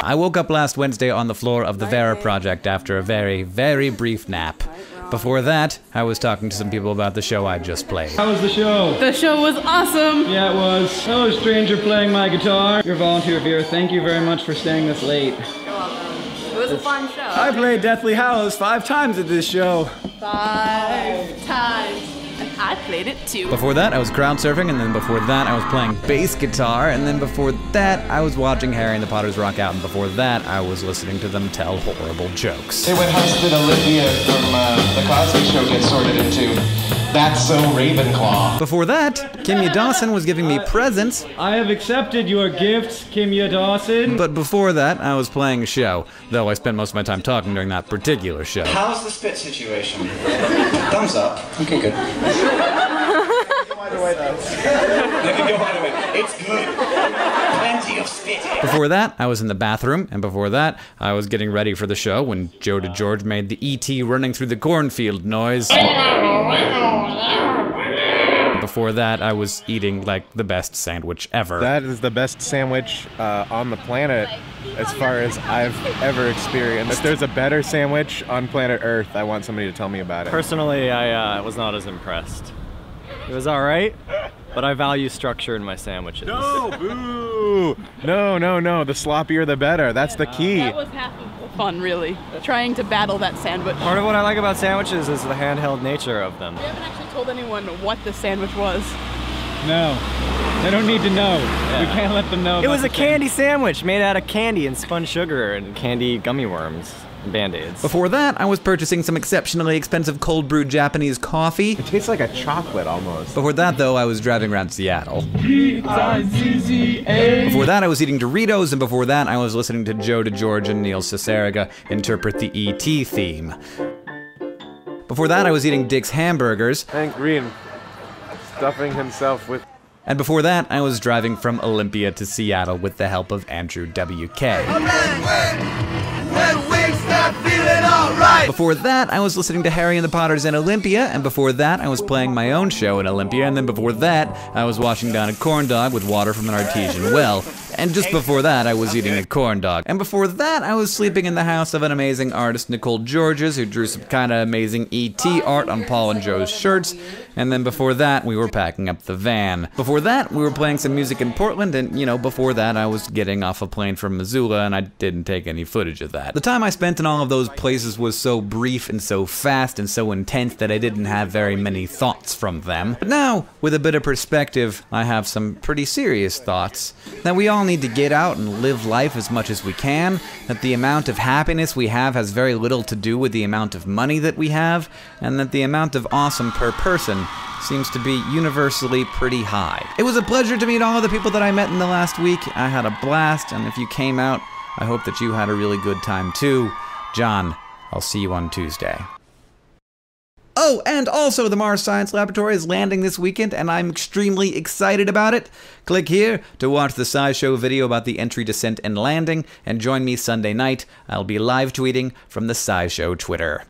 I woke up last Wednesday on the floor of the Vera Project after a very, very brief nap. Before that, I was talking to some people about the show I just played. How was the show? The show was awesome. Yeah, it was. Hello, stranger playing my guitar. You're a volunteer, Vera. Thank you very much for staying this late. You're welcome. It was a fun show. I played Deathly Hallows 5 times at this show. 5 times. And I played it too. Before that, I was crowd surfing, and then before that, I was playing bass guitar, and then before that, I was watching Harry and the Potters rock out, and before that, I was listening to them tell horrible jokes. Hey, what house did Olivia from The Cosby Show get sorted into? That's so Ravenclaw. Before that, Kimya Dawson was giving me presents. I have accepted your gifts, Kimya Dawson. But before that, I was playing a show, though I spent most of my time talking during that particular show. How's the spit situation? Thumbs up. Okay, good. It's good. Plenty of spit. Before that, I was in the bathroom, and before that, I was getting ready for the show when Joe DeGeorge made the E.T. running through the cornfield noise. Before that, I was eating, like, the best sandwich ever. That is the best sandwich on the planet as far as I've ever experienced. If there's a better sandwich on planet Earth, I want somebody to tell me about it. Personally, I was not as impressed. It was alright, but I value structure in my sandwiches. No, boo! No, no, no, the sloppier the better. That's the key. That was half of the fun, really. Trying to battle that sandwich. Part of what I like about sandwiches is the handheld nature of them. We haven't actually told anyone what the sandwich was. No. They don't need to know. Yeah. We can't let them know. It was a candy sandwich made out of candy and spun sugar and candy gummy worms and Band-Aids. Before that, I was purchasing some exceptionally expensive cold brewed Japanese coffee. It tastes like a chocolate almost. Before that, though, I was driving around Seattle. Before that, I was eating Doritos, and before that, I was listening to Joe DeGeorge and Neil Ciceriga interpret the E.T. theme. Before that, I was eating Dick's Hamburgers. Hank Green stuffing himself with... And before that, I was driving from Olympia to Seattle with the help of Andrew W.K. Before that, I was listening to Harry and the Potters in Olympia, and before that, I was playing my own show in Olympia, and then before that, I was washing down a corn dog with water from an artesian well, and just before that, I was eating a corn dog. And before that, I was sleeping in the house of an amazing artist, Nicole Georges, who drew some kind of amazing E.T. art on Paul and Joe's shirts, and then before that, we were packing up the van. Before that, we were playing some music in Portland, and, you know, before that, I was getting off a plane from Missoula, and I didn't take any footage of that. The time I spent in all of those places was so brief and so fast and so intense that I didn't have very many thoughts from them. But now, with a bit of perspective, I have some pretty serious thoughts. That we all need to get out and live life as much as we can, that the amount of happiness we have has very little to do with the amount of money that we have, and that the amount of awesome per person seems to be universally pretty high. It was a pleasure to meet all of the people that I met in the last week. I had a blast, and if you came out, I hope that you had a really good time too. John, I'll see you on Tuesday. Oh, and also the Mars Science Laboratory is landing this weekend, and I'm extremely excited about it. Click here to watch the SciShow video about the entry, descent, and landing, and join me Sunday night. I'll be live tweeting from the SciShow Twitter.